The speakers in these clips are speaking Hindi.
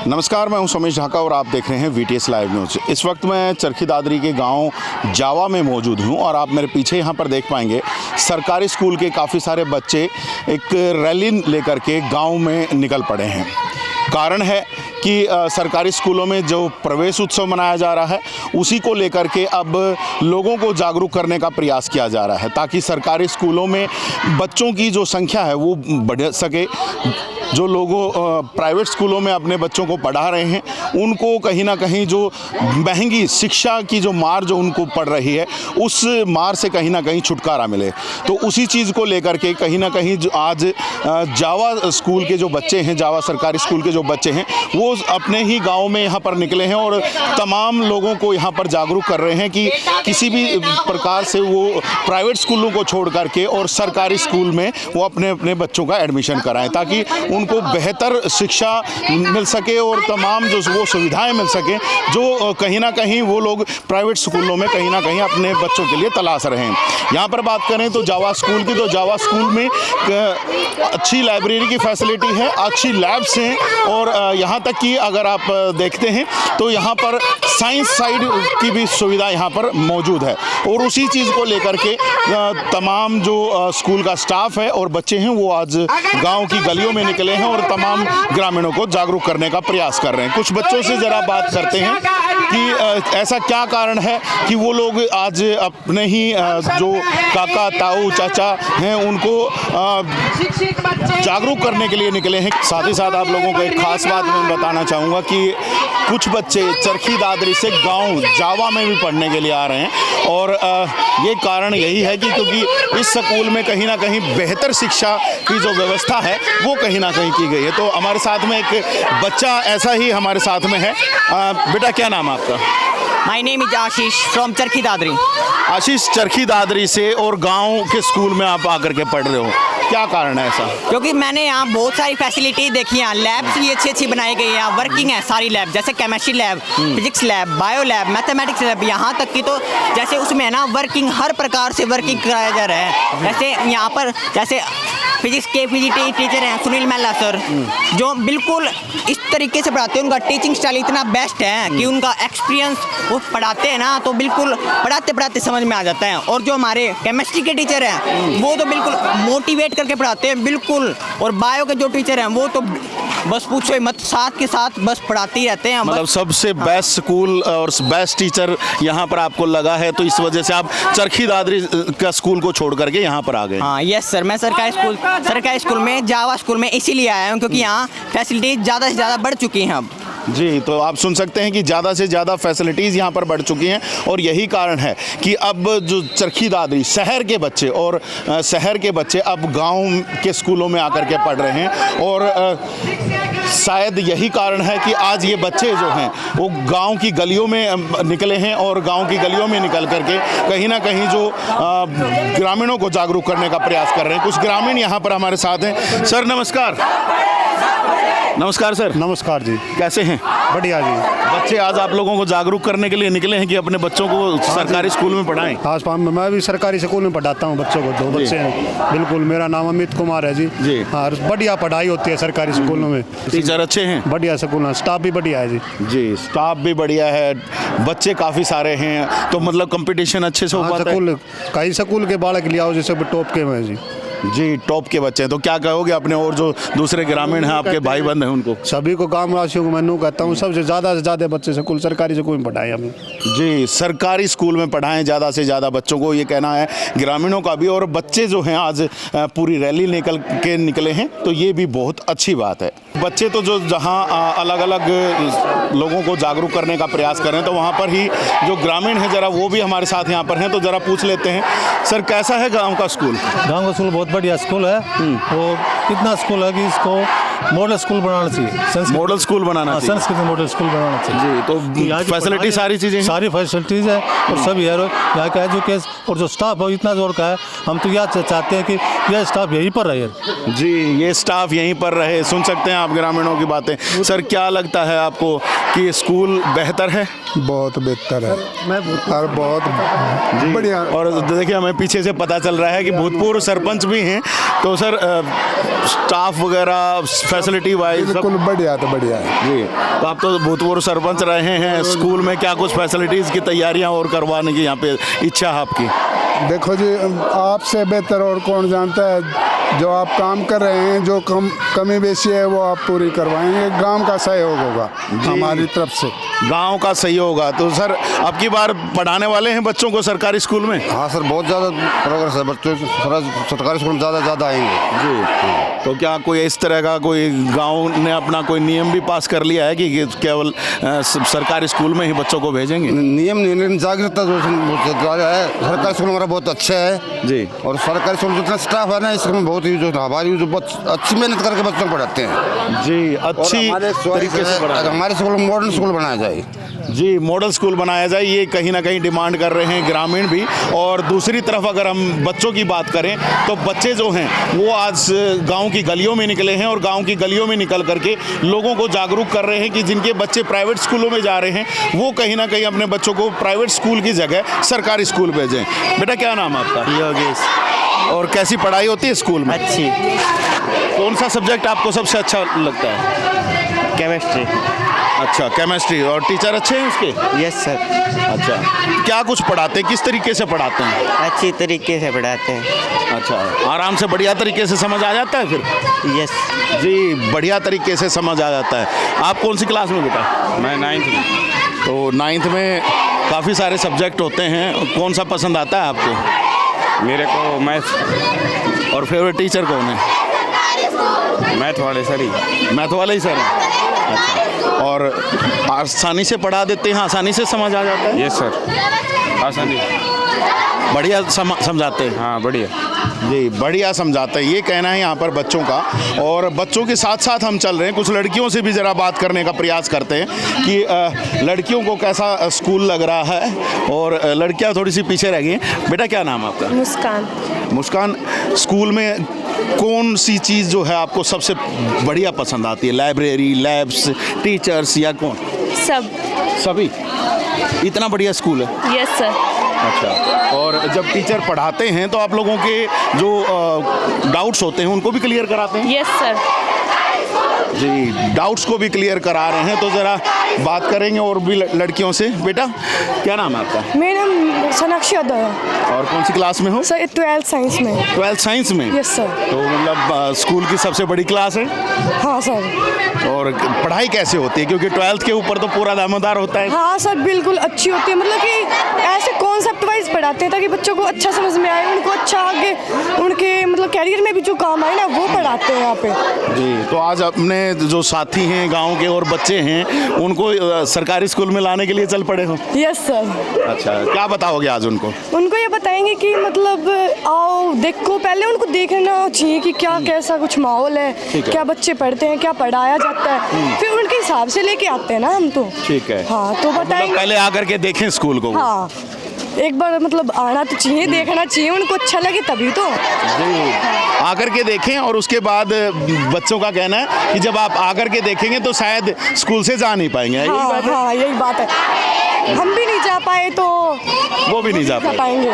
नमस्कार, मैं हूं सोमेश ढाका और आप देख रहे हैं VTS लाइव न्यूज़। इस वक्त मैं चरखी दादरी के गांव जावा में मौजूद हूं और आप मेरे पीछे यहां पर देख पाएंगे सरकारी स्कूल के काफ़ी सारे बच्चे एक रैली लेकर के गांव में निकल पड़े हैं। कारण है कि सरकारी स्कूलों में जो प्रवेश उत्सव मनाया जा रहा है उसी को लेकर के अब लोगों को जागरूक करने का प्रयास किया जा रहा है ताकि सरकारी स्कूलों में बच्चों की जो संख्या है वो बढ़ सके। जो लोगों प्राइवेट स्कूलों में अपने बच्चों को पढ़ा रहे हैं उनको कहीं ना कहीं जो महंगी शिक्षा की जो मार जो उनको पड़ रही है उस मार से कहीं ना कहीं छुटकारा मिले। तो उसी चीज़ को लेकर के कहीं ना कहीं जो आज जावा स्कूल के जो बच्चे हैं, जावा सरकारी स्कूल के जो बच्चे हैं वो अपने ही गांव में यहाँ पर निकले हैं और तमाम लोगों को यहाँ पर जागरूक कर रहे हैं कि किसी भी प्रकार से वो प्राइवेट स्कूलों को छोड़ करके और सरकारी स्कूल में वो अपने अपने बच्चों का एडमिशन कराएं ताकि उनको बेहतर शिक्षा मिल सके और तमाम जो वो सुविधाएं मिल सके जो कहीं ना कहीं वो लोग प्राइवेट स्कूलों में कहीं ना कहीं अपने बच्चों के लिए तलाश रहे हैं। यहाँ पर बात करें तो जावा स्कूल की, तो जावा स्कूल में अच्छी लाइब्रेरी की फैसिलिटी है, अच्छी लैब्स हैं और यहाँ तक कि अगर आप देखते हैं तो यहाँ पर साइंस साइड की भी सुविधा यहाँ पर मौजूद है और उसी चीज़ को लेकर के तमाम जो स्कूल का स्टाफ है और बच्चे हैं वो आज गाँव की गलियों में निकले हैं और तमाम ग्रामीणों को जागरूक करने का प्रयास कर रहे हैं। कुछ बच्चों से ज़रा बात करते हैं कि ऐसा क्या कारण है कि वो लोग आज अपने ही जो काका ताऊ चाचा हैं उनको जागरूक करने के लिए निकले हैं। साथ ही साथ आप लोगों को एक खास बात मैं बताना चाहूँगा कि कुछ बच्चे चरखी दादरी से गांव जावा में भी पढ़ने के लिए आ रहे हैं और ये कारण यही है कि क्योंकि इस स्कूल में कहीं ना कहीं बेहतर शिक्षा की जो व्यवस्था है वो कहीं ना कहीं की गई है। तो हमारे साथ में एक बच्चा ऐसा ही हमारे साथ में है। बेटा क्या नाम है आपका? My name is Ashish from Charkhi Dadri. Ashish, Charkhi Dadri से और गांव के स्कूल में आप आकर के पढ़ रहे हो, क्या कारण है ऐसा? क्योंकि मैंने यहाँ बहुत सारी फैसिलिटी देखी हैं, लैब्स भी अच्छी अच्छी बनाई गई हैं, वर्किंग है सारी लैब, जैसे chemistry lab, physics lab, bio lab, mathematics lab, यहाँ तक कि तो जैसे उसमें ना वर्किंग हर प्रकार से वर्किंग कराया जा रहा है। जैसे यहाँ पर जैसे फिजिक्स के पीजीटी टीचर हैं सुनील मेहला सर, जो बिल्कुल इस तरीके से पढ़ाते हैं, उनका टीचिंग स्टाइल इतना बेस्ट है कि उनका एक्सपीरियंस वो पढ़ाते हैं ना तो बिल्कुल पढ़ाते पढ़ाते समझ में आ जाता है। और जो हमारे केमिस्ट्री के टीचर हैं वो तो बिल्कुल मोटिवेट करके पढ़ाते हैं बिल्कुल, और बायो के जो टीचर हैं वो तो बस पूछो मत, साथ के साथ बस पढ़ाते ही रहते हैं। मतलब सबसे बेस्ट स्कूल और बेस्ट टीचर यहाँ पर आपको लगा है, तो इस वजह से आप चरखी दादरी का स्कूल को छोड़ करके यहाँ पर आ गए? हाँ यस सर, मैं सरकारी स्कूल में जावा स्कूल में इसीलिए आया हूँ क्योंकि यहाँ फैसिलिटीज ज़्यादा से ज़्यादा बढ़ चुकी हैं अब। जी, तो आप सुन सकते हैं कि ज़्यादा से ज़्यादा फैसिलिटीज़ यहाँ पर बढ़ चुकी हैं और यही कारण है कि अब जो चरखी दादरी शहर के बच्चे और शहर के बच्चे अब गांव के स्कूलों में आकर के पढ़ रहे हैं और शायद यही कारण है कि आज ये बच्चे जो हैं वो गांव की गलियों में निकले हैं और गांव की गलियों में निकल करके कहीं ना कहीं जो ग्रामीणों को जागरूक करने का प्रयास कर रहे हैं। कुछ ग्रामीण यहाँ पर हमारे साथ हैं। सर नमस्कार। नमस्कार सर। नमस्कार जी, कैसे हैं? बढ़िया जी। बच्चे आज आप लोगों को जागरूक करने के लिए निकले हैं कि अपने बच्चों को सरकारी स्कूल में पढ़ाएं। आस पास मैं भी सरकारी स्कूल में पढ़ाता हूँ बच्चों को, 2 बच्चे हैं। बिल्कुल, मेरा नाम अमित कुमार है जी। जी। हाँ, बढ़िया पढ़ाई होती है सरकारी स्कूलों में, टीचर अच्छे हैं? बढ़िया स्कूल, स्टाफ भी बढ़िया है जी। जी, स्टाफ भी बढ़िया है, बच्चे काफ़ी सारे हैं, तो मतलब कंपटीशन अच्छे से हो पाता है? स्कूल कई स्कूल के बालक लिया हो जैसे टॉप के में जी। जी, टॉप के बच्चे हैं, तो क्या कहोगे अपने और जो दूसरे ग्रामीण हैं आपके भाई बंद हैं उनको? सभी को गाँव वासियों को मैं कहता हूँ सबसे ज़्यादा बच्चे स्कूल सरकारी स्कूल में पढ़ाएं हमें। जी, सरकारी स्कूल में पढ़ाएं ज़्यादा से ज़्यादा बच्चों को, ये कहना है ग्रामीणों का भी। और बच्चे जो हैं आज पूरी रैली निकले हैं तो ये भी बहुत अच्छी बात है। बच्चे तो जो जहाँ अलग अलग लोगों को जागरूक करने का प्रयास कर रहे हैं तो वहाँ पर ही जो ग्रामीण हैं ज़रा वो भी हमारे साथ यहाँ पर हैं, तो ज़रा पूछ लेते हैं। सर कैसा है गाँव का स्कूल? गाँव का स्कूल बहुत बढ़िया स्कूल है। वो कितना स्कूल है कि इसको मॉडल स्कूल बनाना चाहिए, मॉडल स्कूल बनाना चाहिए, संस्कृत मॉडल स्कूल बनाना चाहिए जी। तो फैसिलिटी सारी चीज़ें, सारी फैसिलिटीज़ है और सब यहाँ का एजुकेशन और जो स्टाफ है इतना जोर का है। हम तो यह चाहते हैं कि यह स्टाफ यहीं पर रहे जी, ये स्टाफ यहीं पर रहे। सुन सकते हैं आप ग्रामीणों की बातें। सर क्या लगता है आपको कि स्कूल बेहतर है? बहुत बेहतर है और बहुत बढ़िया। और देखिए हमें पीछे से पता चल रहा है कि भूतपूर्व सरपंच भी हैं, तो सर स्टाफ वगैरह फैसिलिटी वाइज बिल्कुल बढ़िया, तो बढ़िया है। जी। तो आप तो भूतपूर्व सरपंच रहे हैं, स्कूल में क्या कुछ फैसिलिटीज़ की तैयारियां और करवाने की यहाँ पे इच्छा है आपकी? देखो जी, आपसे बेहतर और कौन जानता है। जो आप काम कर रहे हैं, जो कमी बेशी है वो आप पूरी करवाएंगे। गांव का सहयोग होगा हमारी तरफ से। गांव का सहयोग होगा। तो सर अब की बार पढ़ाने वाले हैं बच्चों को सरकारी स्कूल में? हाँ सर, बहुत ज़्यादा प्रोग्रेस है। बच्चे सरकारी स्कूल में ज़्यादा आएंगे जी। तो क्या कोई इस तरह का कोई गांव ने अपना कोई नियम भी पास कर लिया है कि केवल सरकारी स्कूल में ही बच्चों को भेजेंगे? नियम नहीं, लेकिन जागरूकता जो ज़्यादा है। सरकारी स्कूल हमारा बहुत अच्छा है जी। और सरकारी स्कूल जितना स्टाफ है ना, इसमें बहुत ही जो हमारी जो बहुत अच्छी मेहनत करके बच्चों को पढ़ाते हैं जी। अच्छी तरीके से पढ़ाते हैं। हमारे स्कूल में मॉडर्न स्कूल बनाया जाए। जी, मॉडल स्कूल बनाया जाए, ये कहीं ना कहीं डिमांड कर रहे हैं ग्रामीण भी। और दूसरी तरफ अगर हम बच्चों की बात करें तो बच्चे जो हैं वो आज गांव की गलियों में निकले हैं और गांव की गलियों में निकल करके लोगों को जागरूक कर रहे हैं कि जिनके बच्चे प्राइवेट स्कूलों में जा रहे हैं वो कहीं ना कहीं अपने बच्चों को प्राइवेट स्कूल की जगह सरकारी स्कूल भेजें। बेटा क्या नाम है आपका? योगेश। और कैसी पढ़ाई होती है स्कूल में? अच्छी। कौन सा सब्जेक्ट आपको सबसे अच्छा लगता है? केमिस्ट्री। अच्छा, केमिस्ट्री। और टीचर अच्छे हैं उसके? Yes sir. अच्छा, क्या कुछ पढ़ाते हैं, किस तरीके से पढ़ाते हैं? अच्छी तरीके से पढ़ाते हैं। अच्छा, आराम से बढ़िया तरीके से समझ आ जाता है फिर? यस जी, बढ़िया तरीके से समझ आ जाता है। आप कौन सी क्लास में बेटा? मैं 9th में। तो 9th में काफ़ी सारे सब्जेक्ट होते हैं, कौन सा पसंद आता है आपको? मेरे को मैथ। और फेवरेट टीचर कौन है? मैथ वाले सर ही। मैथ वाले ही सर हैं? अच्छा, और आसानी से पढ़ा देते हैं, आसानी से समझ आ जाता है? यस सर, आसानी। बढ़िया समझाते हैं? हाँ बढ़िया जी, बढ़िया समझाता है, ये कहना है यहाँ पर बच्चों का। और बच्चों के साथ साथ हम चल रहे हैं, कुछ लड़कियों से भी ज़रा बात करने का प्रयास करते हैं कि लड़कियों को कैसा स्कूल लग रहा है। और लड़कियाँ थोड़ी सी पीछे रह गई हैं। बेटा क्या नाम है आपका? मुस्कान। मुस्कान, स्कूल में कौन सी चीज़ जो है आपको सबसे बढ़िया पसंद आती है? लाइब्रेरी, लैब्स, टीचर्स या कौन? सब। सभी? इतना बढ़िया स्कूल है? Yes sir. अच्छा, और जब टीचर पढ़ाते हैं तो आप लोगों के जो डाउट्स होते हैं उनको भी क्लियर कराते हैं? Yes sir. जी, डाउट्स को भी क्लियर करा रहे हैं। तो ज़रा बात करेंगे और भी लड़कियों से। बेटा क्या नाम है आपका? मेरा नाम सोनाक्षी यादव है। और कौन सी क्लास में हो? सर 12th साइंस में। 12th साइंस में? Yes sir. तो मतलब स्कूल की सबसे बड़ी क्लास है? हाँ सर। और पढ़ाई कैसे होती है, क्योंकि 12th के ऊपर तो पूरा दामोदार होता है? हाँ सर, बिल्कुल अच्छी होती है। मतलब कि ऐसे कॉन्सेप्ट वाइज पढ़ाते हैं ताकि बच्चों को अच्छा समझ में आए, उनको अच्छा आगे उनके मतलब कैरियर में भी जो काम आए ना वो पढ़ाते हैं यहाँ पे। जी, तो आज अपने जो साथी हैं गांव के और बच्चे हैं उनको सरकारी स्कूल में लाने के लिए चल पड़े हो? Yes sir. अच्छा, क्या बताओगे आज उनको? उनको ये बताएंगे कि मतलब आओ देखो, पहले उनको देखना चाहिए कि क्या कैसा कुछ माहौल है, क्या बच्चे पढ़ते हैं, क्या पढ़ाया जाता है, फिर उनके हिसाब से लेके आते हैं ना हम तो। ठीक है। हाँ, तो बताएंगे। पहले आकर के देखें स्कूल को। हाँ, एक बार मतलब आना तो चाहिए, देखना चाहिए, उनको अच्छा लगे तभी तो। जी, आकर के देखें। और उसके बाद बच्चों का कहना है कि जब आप आकर के देखेंगे तो शायद स्कूल से जा नहीं पाएंगे। यही हाँ बात है? हाँ, यही बात है। हम भी नहीं जा पाए तो वो भी नहीं जा पाएंगे।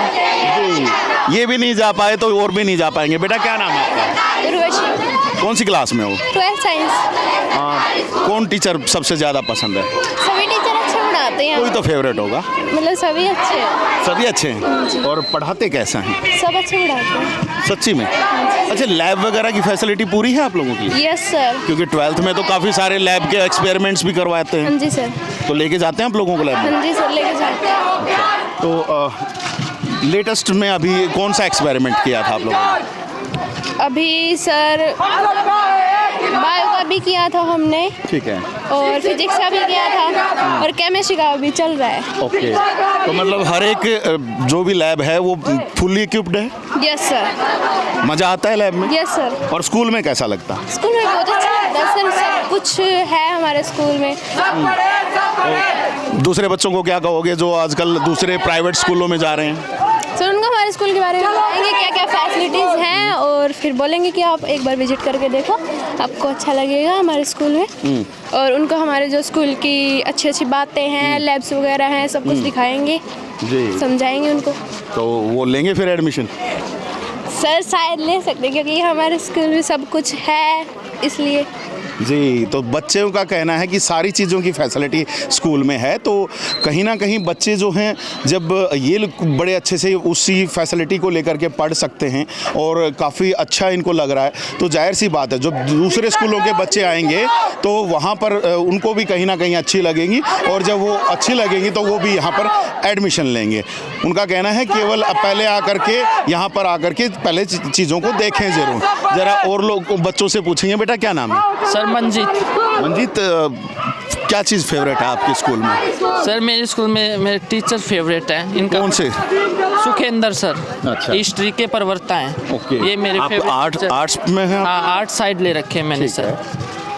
जी, ये भी नहीं जा पाए तो और भी नहीं जा पाएंगे। बेटा क्या नाम है आपका? उर्वशी। कौन सी क्लास में हो? 12th science. कौन टीचर सबसे ज़्यादा पसंद है? सभी टीचर अच्छे पढ़ाते हैं। कोई तो फेवरेट होगा? मतलब सभी अच्छे हैं। सभी अच्छे हैं। और पढ़ाते कैसा हैं? सब अच्छे पढ़ाते हैं। सच्ची में? अच्छा, लैब वगैरह की फैसिलिटी पूरी है आप लोगों की? Yes sir. क्योंकि 12th में तो काफ़ी सारे लैब के एक्सपेरिमेंट्स भी करवाते हैं। हाँ जी सर। तो लेके जाते हैं आप लोगों को लैब में? हाँ जी सर, लेके जाते हैं। तो लेटेस्ट में अभी कौन सा एक्सपेरिमेंट किया था आप लोगों ने? अभी सर बायो का भी किया था हमने, ठीक है। और फिजिक्स का भी किया था, और केमिस्ट्री का भी चल रहा है। ओके, तो मतलब हर एक जो भी लैब है वो फुल्ली इक्विप्ड है? Yes sir. मज़ा आता है लैब में? Yes sir. और स्कूल में कैसा लगता है? स्कूल में बहुत अच्छा लगता है सर, सब कुछ है हमारे स्कूल में। दूसरे बच्चों को क्या कहोगे जो आजकल दूसरे प्राइवेट स्कूलों में जा रहे हैं? सर उनको हमारे स्कूल के बारे में बताएंगे क्या क्या फैसिलिटीज़ हैं, और फिर बोलेंगे कि आप एक बार विजिट करके देखो, आपको अच्छा लगेगा हमारे स्कूल में। और उनको हमारे जो स्कूल की अच्छी अच्छी बातें हैं, लैब्स वगैरह हैं, सब कुछ दिखाएंगे जी, समझाएंगे उनको। तो वो लेंगे फिर एडमिशन? सर शायद ले सकते हैं, क्योंकि हमारे स्कूल में सब कुछ है इसलिए। जी, तो बच्चों का कहना है कि सारी चीज़ों की फैसिलिटी स्कूल में है, तो कहीं ना कहीं बच्चे जो हैं जब ये लोग बड़े अच्छे से उसी फैसिलिटी को लेकर के पढ़ सकते हैं और काफ़ी अच्छा इनको लग रहा है, तो जाहिर सी बात है जब दूसरे स्कूलों के बच्चे आएंगे तो वहाँ पर उनको भी कहीं ना कहीं अच्छी लगेंगी, और जब वो अच्छी लगेंगी तो वो भी यहाँ पर एडमिशन लेंगे। उनका कहना है केवल पहले आकर के यहाँ पर आकर के पहले चीज़ों को देखें ज़रूर। ज़रा और लोग बच्चों से पूछेंगे, बेटा क्या नाम है? सर मंजीत, क्या चीज़ फेवरेट है आपके स्कूल में? सर मेरे स्कूल में मेरे टीचर फेवरेट हैं। इनका कौन से? सुखेंद्र सर। अच्छा। हिस्ट्री के प्रवक्ता हैं। ओके। ये मेरे आप फेवरेट आर्ट्स में हैं? हाँ, आर्ट साइड ले रखे हैं मैंने सर।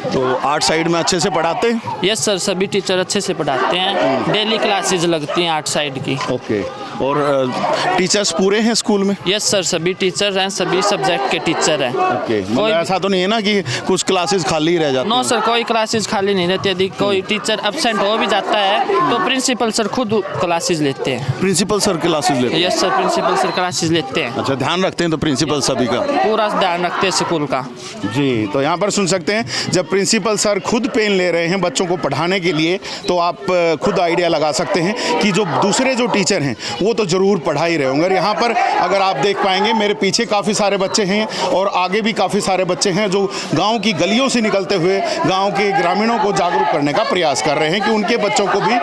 तो आर्ट साइड में अच्छे से पढ़ाते हैं? यस सर, सभी टीचर अच्छे से पढ़ाते हैं। डेली क्लासेज लगती हैं आर्ट साइड की। ओके। और टीचर्स पूरे हैं स्कूल में? यस सर, सभी टीचर हैं, सभी सब्जेक्ट के टीचर हैं। ओके। मतलब ऐसा तो नहीं है ना कि कुछ क्लासेस खाली रह जाती? नो सर, कोई क्लासेस खाली नहीं रहती। यदि कोई टीचर एब्सेंट हो भी जाता है तो प्रिंसिपल सर खुद क्लासेस लेते हैं। प्रिंसिपल सर क्लासेस लेते हैं? Yes sir, principal sir classes लेते हैं। अच्छा, ध्यान रखते हैं तो प्रिंसिपल सभी का? पूरा ध्यान रखते हैं स्कूल का। जी, तो यहाँ पर सुन सकते हैं जब प्रिंसिपल सर खुद पेन ले रहे हैं बच्चों को पढ़ाने के लिए, तो आप खुद आइडिया लगा सकते हैं कि जो दूसरे जो टीचर हैं वो तो ज़रूर पढ़ा ही रहे होंगे। और यहाँ पर अगर आप देख पाएंगे मेरे पीछे काफ़ी सारे बच्चे हैं और आगे भी काफ़ी सारे बच्चे हैं जो गांव की गलियों से निकलते हुए गांव के ग्रामीणों को जागरूक करने का प्रयास कर रहे हैं कि उनके बच्चों को भी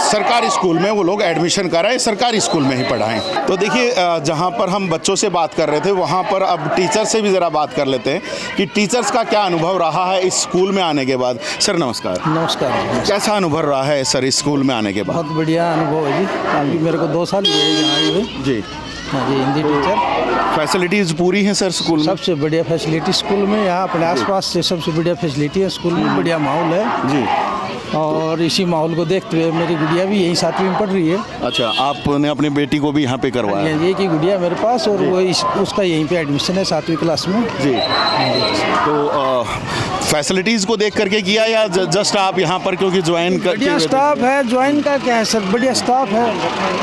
सरकारी स्कूल में वो लोग एडमिशन कराएं, सरकारी स्कूल में ही पढ़ाएं। तो देखिए, जहाँ पर हम बच्चों से बात कर रहे थे वहाँ पर अब टीचर से भी ज़रा बात कर लेते हैं कि टीचर्स का क्या अनुभव रहा है इस स्कूल में आने के बाद। सर नमस्कार। नमस्कार। कैसा अनुभव रहा है सर इस स्कूल में आने के बाद? बहुत बढ़िया अनुभव है जी। अभी मेरे को 2 साल हुए यहाँ आए हुए। जी। हाँ जी, हिंदी टीचर। फैसिलिटीज़ पूरी हैं सर स्कूल में? सबसे बढ़िया फैसिलिटी स्कूल में, यहाँ अपने आसपास से सबसे बढ़िया फैसिलिटी है स्कूल में। बढ़िया माहौल है जी। और इसी माहौल को देखते हुए मेरी गुड़िया भी यही 7वीं में पढ़ रही है। अच्छा, आपने अपनी बेटी को भी यहाँ पे करवाया? ये की गुड़िया मेरे पास, और वो उसका यहीं पे एडमिशन है 7वीं क्लास में। जी। तो फैसिलिटीज़ को देख करके किया या जस्ट आप यहाँ पर क्योंकि ज्वाइन कर? बढ़िया स्टाफ है, ज्वाइन का क्या है सर, बढ़िया स्टाफ है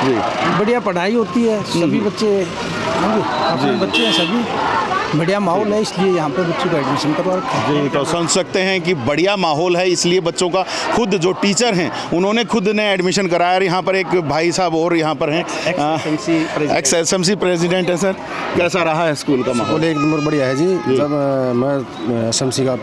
जी। बढ़िया पढ़ाई होती है, सभी बच्चे अपने बच्चे हैं, सभी बढ़िया माहौल है, इसलिए यहाँ पे बच्चों का एडमिशन करवा रखा है। जी, तो समझ सकते हैं कि बढ़िया माहौल है इसलिए बच्चों का खुद जो टीचर हैं उन्होंने खुद ने एडमिशन कराया। और यहाँ पर एक भाई साहब और यहाँ पर हैं, एक्स SMC प्रेसिडेंट है। सर कैसा रहा है स्कूल का माहौल? एक नंबर बढ़िया है जी। जब मैं SMC का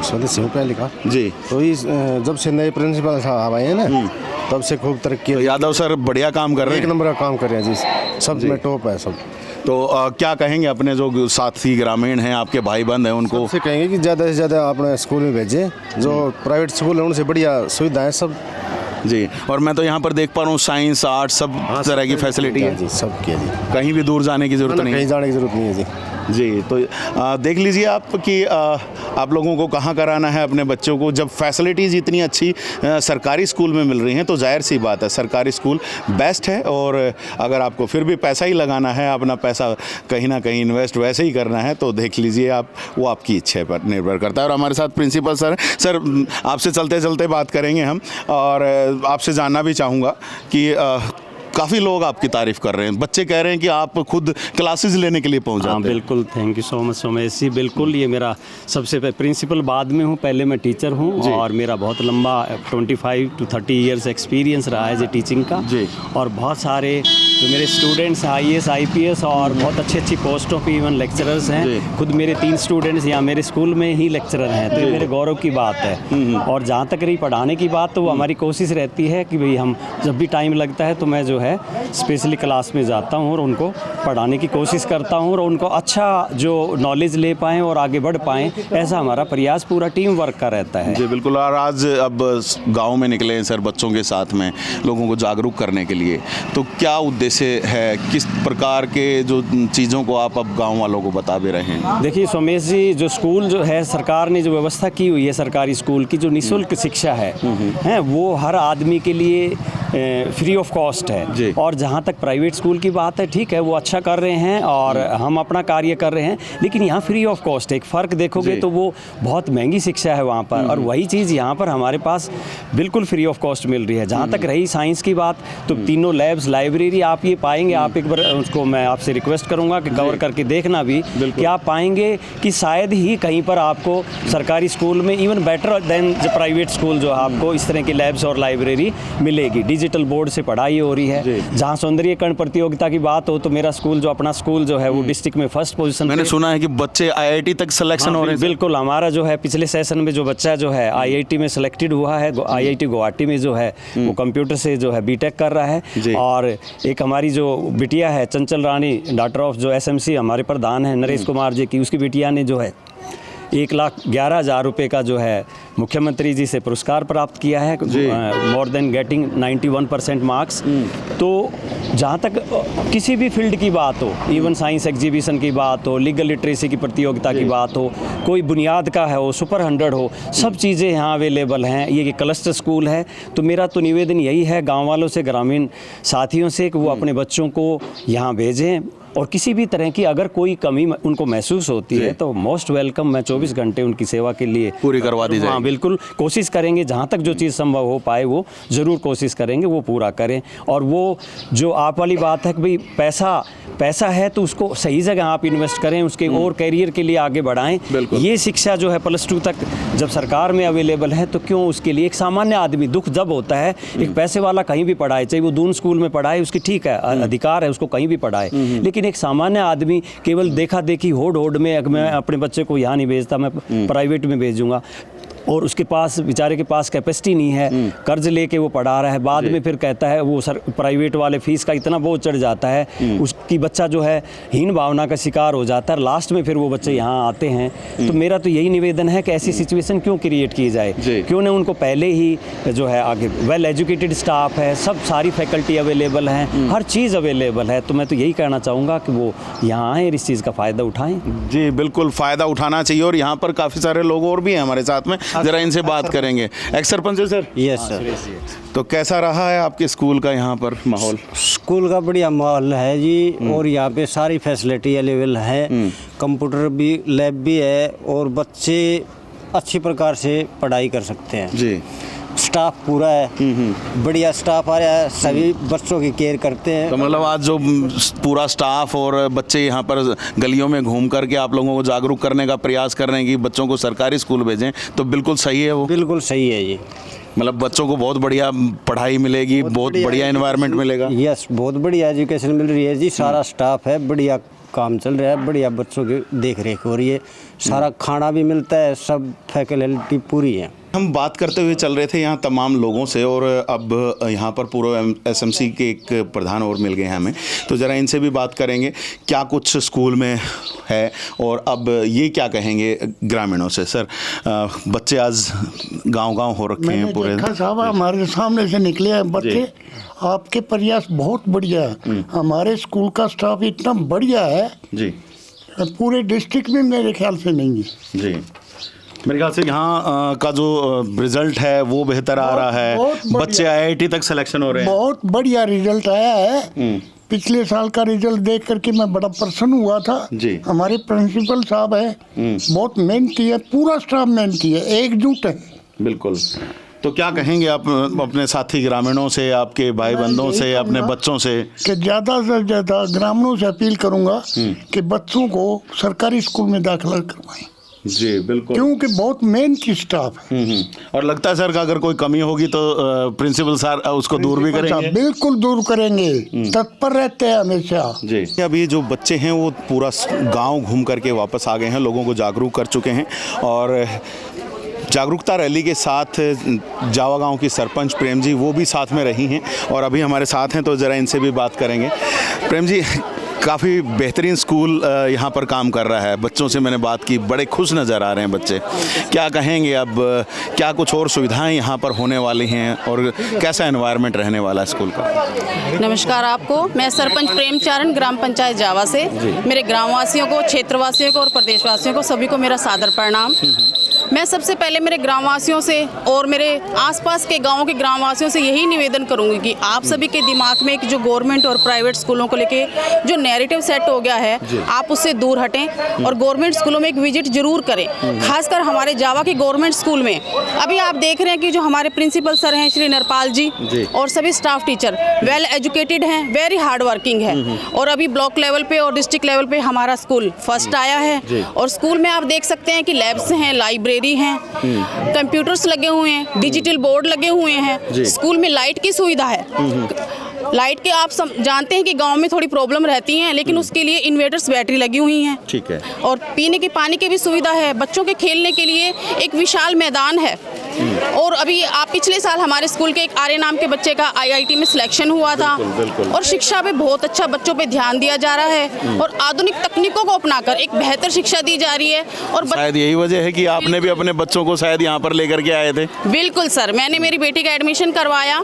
सदस्य हूँ पहले का जी, तो इस जब से नए प्रिंसिपल साहब आए हैं ना तब से खूब तरक्की। तो यादव सर बढ़िया काम कर रहे हैं? एक नंबर का काम कर रहे हैं जी, सब में टॉप है सब। तो क्या कहेंगे अपने जो साथी ग्रामीण हैं, आपके भाई बंद हैं, उनको? सबसे कहेंगे कि ज़्यादा से ज़्यादा अपने स्कूल में भेजें, जो प्राइवेट स्कूल है उनसे बढ़िया सुविधाएं सब। जी, और मैं तो यहाँ पर देख पा रहा हूँ साइंस आर्ट सब तरह की फैसिलिटी है जी, सब किया जी। कहीं भी दूर जाने की ज़रूरत नहीं? कहीं जाने की ज़रूरत नहीं है जी। जी, तो देख लीजिए आप कि आप लोगों को कहाँ कराना है अपने बच्चों को। जब फैसिलिटीज़ इतनी अच्छी सरकारी स्कूल में मिल रही हैं तो जाहिर सी बात है सरकारी स्कूल बेस्ट है। और अगर आपको फिर भी पैसा ही लगाना है, अपना पैसा कहीं ना कहीं इन्वेस्ट वैसे ही करना है, तो देख लीजिए आप, वो आपकी इच्छा पर निर्भर करता है। और हमारे साथ प्रिंसिपल सर आपसे चलते चलते बात करेंगे हम, और आपसे जानना भी चाहूँगा कि काफ़ी लोग आपकी तारीफ़ कर रहे हैं, बच्चे कह रहे हैं कि आप खुद क्लासेस लेने के लिए पहुंच जाते हैं। बिल्कुल, thank you so much Somesh ji. बिल्कुल, ये मेरा सबसे प्रिंसिपल बाद में हूँ, पहले मैं टीचर हूँ और मेरा बहुत लंबा 25 to 30 ईयर्स एक्सपीरियंस रहा है टीचिंग का जी। और बहुत सारे जो मेरे स्टूडेंट्स IAS IPS और बहुत अच्छी पोस्टों पे इवन लेक्चरर्स हैं। खुद मेरे 3 स्टूडेंट्स यहाँ मेरे स्कूल में ही लेक्चरर हैं, तो ये मेरे गौरव की बात है। और जहाँ तक रही पढ़ाने की बात, तो वो हमारी कोशिश रहती है कि भाई हम जब भी टाइम लगता है तो मैं जो है स्पेशली क्लास में जाता हूँ और उनको पढ़ाने की कोशिश करता हूँ और उनको अच्छा जो नॉलेज ले पाएँ और आगे बढ़ पाएँ, ऐसा हमारा प्रयास पूरा टीम वर्क का रहता है। जी बिल्कुल। और आज अब गांव में निकले हैं सर बच्चों के साथ में, लोगों को जागरूक करने के लिए, तो क्या उद्देश्य है, किस प्रकार के जो चीज़ों को आप अब गाँव वालों को बता भी रहे हैं? देखिए सोमेश जी, जो स्कूल जो है सरकार ने जो व्यवस्था की हुई है सरकारी स्कूल की, जो निःशुल्क शिक्षा है वो हर आदमी के लिए फ्री ऑफ कॉस्ट है। और जहाँ तक प्राइवेट स्कूल की बात है, ठीक है वो अच्छा कर रहे हैं और हम अपना कार्य कर रहे हैं, लेकिन यहाँ फ्री ऑफ कॉस्ट है। एक फ़र्क देखोगे तो वो बहुत महंगी शिक्षा है वहाँ पर, और वही चीज़ यहाँ पर हमारे पास बिल्कुल फ्री ऑफ कॉस्ट मिल रही है। जहाँ तक रही साइंस की बात, तो तीनों लैब्स, लाइब्रेरी आप आप ये पाएंगे, आप एक बार उसको मैं आपसे रिक्वेस्ट करूँगा कि कवर करके देखना भी कि आप पाएंगे कि शायद ही कहीं पर आपको सरकारी स्कूल में even better than the private school जो आपको इस तरह की लैब्स और लाइब्रेरी मिलेगी। डिजिटल बोर्ड से पढ़ाई हो रही है। जहाँ सौंदर्यीकरण प्रतियोगिता की बात हो तो मेरा स्कूल जो अपना स्कूल जो है वो डिस्ट्रिक्ट में फर्स्ट पोजीशन। मैंने सुना है कि बच्चे IIT तक सिलेक्शन हो रहे हैं। बिल्कुल, हमारा जो है पिछले सेशन में जो बच्चा जो है IIT में सिलेक्टेड हुआ है, IIT गुवाहाटी में जो है वो कंप्यूटर से जो है BTech कर रहा है। और एक हमारी जो बिटिया है चंचल रानी, डॉटर ऑफ जो SMC हमारे प्रधान है नरेश कुमार जी की, उसकी बिटिया ने जो है 1,11,000 रुपये का जो है मुख्यमंत्री जी से पुरस्कार प्राप्त किया है, मोर देन गेटिंग 91% मार्क्स। तो जहाँ तक किसी भी फील्ड की बात हो, इवन साइंस एग्जीबिशन की बात हो, लीगल लिटरेसी की प्रतियोगिता की बात हो, कोई बुनियाद का है हो, सुपर 100 हो, सब चीज़ें यहाँ अवेलेबल हैं। ये क्लस्टर स्कूल है। तो मेरा तो निवेदन यही है गाँव वालों से, ग्रामीण साथियों से, कि वो अपने बच्चों को यहाँ भेजें और किसी भी तरह की अगर कोई कमी उनको महसूस होती है तो मोस्ट वेलकम। मैं 24 घंटे उनकी सेवा के लिए पूरी करवा दी जाए। हाँ बिल्कुल, कोशिश करेंगे जहाँ तक जो चीज़ संभव हो पाए वो ज़रूर कोशिश करेंगे, वो पूरा करें। और वो जो आप वाली बात है कि भाई पैसा है तो उसको सही जगह आप इन्वेस्ट करें, उसके और कैरियर के लिए आगे बढ़ाएं। ये शिक्षा जो है +2 तक जब सरकार में अवेलेबल है तो क्यों उसके लिए एक सामान्य आदमी, दुख जब होता है एक पैसे वाला कहीं भी पढ़ाए, चाहे वो दून स्कूल में पढ़ाए, उसकी ठीक है, अधिकार है उसको कहीं भी पढ़ाए, लेकिन एक सामान्य आदमी केवल देखा देखी होड़ में मैं अपने बच्चे को यहाँ नहीं भेजता, मैं प्राइवेट में भेजूंगा, और उसके पास बेचारे के पास कैपेसिटी नहीं है, कर्ज लेके वो पढ़ा रहा है, बाद में फिर कहता है वो प्राइवेट वाले फीस का इतना बोझ चढ़ जाता है, उसकी बच्चा जो है हीन भावना का शिकार हो जाता है, लास्ट में फिर वो बच्चे यहाँ आते हैं। तो मेरा तो यही निवेदन है कि ऐसी सिचुएशन क्यों क्रिएट की जाए, क्यों ना उनको पहले ही जो है आगे वेल एजुकेटेड स्टाफ है, सब सारी फैकल्टी अवेलेबल हैं, हर चीज़ अवेलेबल है। तो मैं तो यही कहना चाहूँगा कि वो यहाँ आएँ और इस चीज़ का फ़ायदा उठाएँ। जी बिल्कुल, फ़ायदा उठाना चाहिए। और यहाँ पर काफ़ी सारे लोग और भी हैं हमारे साथ में, जरा इनसे बात करेंगे। एक्स सरपंच है सर। Yes sir. तो कैसा रहा है आपके स्कूल का यहाँ पर माहौल? स्कूल का बढ़िया माहौल है जी, और यहाँ पे सारी फैसिलिटी अवेलेबल है, कंप्यूटर भी, लैब भी है, और बच्चे अच्छी प्रकार से पढ़ाई कर सकते हैं जी। स्टाफ पूरा है, बढ़िया स्टाफ आ रहा है, सभी बच्चों की केयर करते हैं। तो मतलब आज जो पूरा स्टाफ और बच्चे यहाँ पर गलियों में घूम करके आप लोगों को जागरूक करने का प्रयास कर रहे हैं कि बच्चों को सरकारी स्कूल भेजें, तो बिल्कुल सही है वो? बिल्कुल सही है जी। मतलब बच्चों को बहुत बढ़िया पढ़ाई मिलेगी, बहुत बढ़िया एनवायरनमेंट मिलेगा। यस, बहुत बढ़िया एजुकेशन मिल रही है जी, सारा स्टाफ है, बढ़िया काम चल रहा है, बढ़िया बच्चों की देख रेख हो रही है, सारा खाना भी मिलता है, सब फैकल्टी पूरी है। हम बात करते हुए चल रहे थे यहाँ तमाम लोगों से, और अब यहाँ पर पूरा SMC के एक प्रधान और मिल गए हैं हमें, तो ज़रा इनसे भी बात करेंगे क्या कुछ स्कूल में है, और अब ये क्या कहेंगे ग्रामीणों से। सर, बच्चे आज गांव-गांव हो रखे हैं पूरे। साहब हमारे सामने से निकले हैं बच्चे, आपके प्रयास बहुत बढ़िया है। हमारे स्कूल का स्टाफ इतना बढ़िया है जी, पूरे डिस्ट्रिक्ट में मेरे ख्याल से नहीं है जी। मेरे ख्याल से यहाँ का जो रिजल्ट है वो बेहतर आ रहा है, बच्चे IIT तक सिलेक्शन हो रहे हैं। बहुत बढ़िया रिजल्ट आया है। पिछले साल का रिजल्ट देख करके मैं बड़ा प्रसन्न हुआ था जी। हमारे प्रिंसिपल साहब है, बहुत मेहनती है, पूरा स्टाफ मेहनती है, एकजुट है। बिल्कुल। तो क्या कहेंगे आप अपने साथी ग्रामीणों से, आपके भाई बंधुओं से, अपने बच्चों से? कि ज़्यादा से ज़्यादा ग्रामीणों से अपील करूँगा कि बच्चों को सरकारी स्कूल में दाखिला करवाएं जी। बिल्कुल, क्योंकि बहुत मेहनती स्टाफ है। और लगता है सर कि अगर कोई कमी होगी तो प्रिंसिपल सर उसको दूर भी करेंगे? बिल्कुल दूर करेंगे, तत्पर रहते हैं हमेशा जी। अभी जो बच्चे हैं वो पूरा गांव घूम करके वापस आ गए हैं, लोगों को जागरूक कर चुके हैं, और जागरूकता रैली के साथ जावा गांव की सरपंच प्रेम जी वो भी साथ में रही हैं और अभी हमारे साथ हैं, तो ज़रा इनसे भी बात करेंगे। प्रेम जी, काफ़ी बेहतरीन स्कूल यहाँ पर काम कर रहा है, बच्चों से मैंने बात की, बड़े खुश नज़र आ रहे हैं बच्चे, क्या कहेंगे अब, क्या कुछ और सुविधाएं यहाँ पर होने वाली हैं और कैसा एनवायरनमेंट रहने वाला है स्कूल का? नमस्कार आपको, मैं सरपंच प्रेमचरण ग्राम पंचायत जावा से, मेरे ग्रामवासियों को, क्षेत्रवासियों को और प्रदेशवासियों को सभी को मेरा सादर प्रणाम। मैं सबसे पहले मेरे ग्रामवासियों से और मेरे आसपास के गांवों के ग्रामवासियों से यही निवेदन करूंगी कि आप सभी के दिमाग में एक जो गवर्नमेंट और प्राइवेट स्कूलों को लेके जो नैरेटिव सेट हो गया है आप उससे दूर हटें और गवर्नमेंट स्कूलों में एक विजिट जरूर करें। खासकर हमारे जावा के गवर्नमेंट स्कूल में अभी आप देख रहे हैं कि जो हमारे प्रिंसिपल सर हैं श्री नरपाल जी और सभी स्टाफ टीचर वेल एजुकेटेड हैं, वेरी हार्ड वर्किंग है। और अभी ब्लॉक लेवल पे और डिस्ट्रिक्ट लेवल पे हमारा स्कूल फर्स्ट आया है। और स्कूल में आप देख सकते हैं कि लैब्स हैं, लाइब्रेरी हैं, कंप्यूटर्स लगे हुए हैं, डिजिटल बोर्ड लगे हुए हैं, स्कूल में लाइट की सुविधा है। लाइट के आप जानते हैं कि गांव में थोड़ी प्रॉब्लम रहती है, लेकिन उसके लिए इन्वर्टर्स बैटरी लगी हुई हैं। ठीक है। और पीने के पानी की भी सुविधा है। बच्चों के खेलने के लिए एक विशाल मैदान है। और अभी आप पिछले साल हमारे स्कूल के एक आर्य नाम के बच्चे का IIT में सिलेक्शन हुआ था। और शिक्षा पे बहुत अच्छा बच्चों पे ध्यान दिया जा रहा है और आधुनिक तकनीकों को अपनाकर एक बेहतर शिक्षा दी जा रही है। और शायद यही वजह है कि आपने भी अपने बच्चों को शायद यहाँ पर लेकर के आए थे। बिल्कुल सर, मैंने मेरी बेटी का एडमिशन करवाया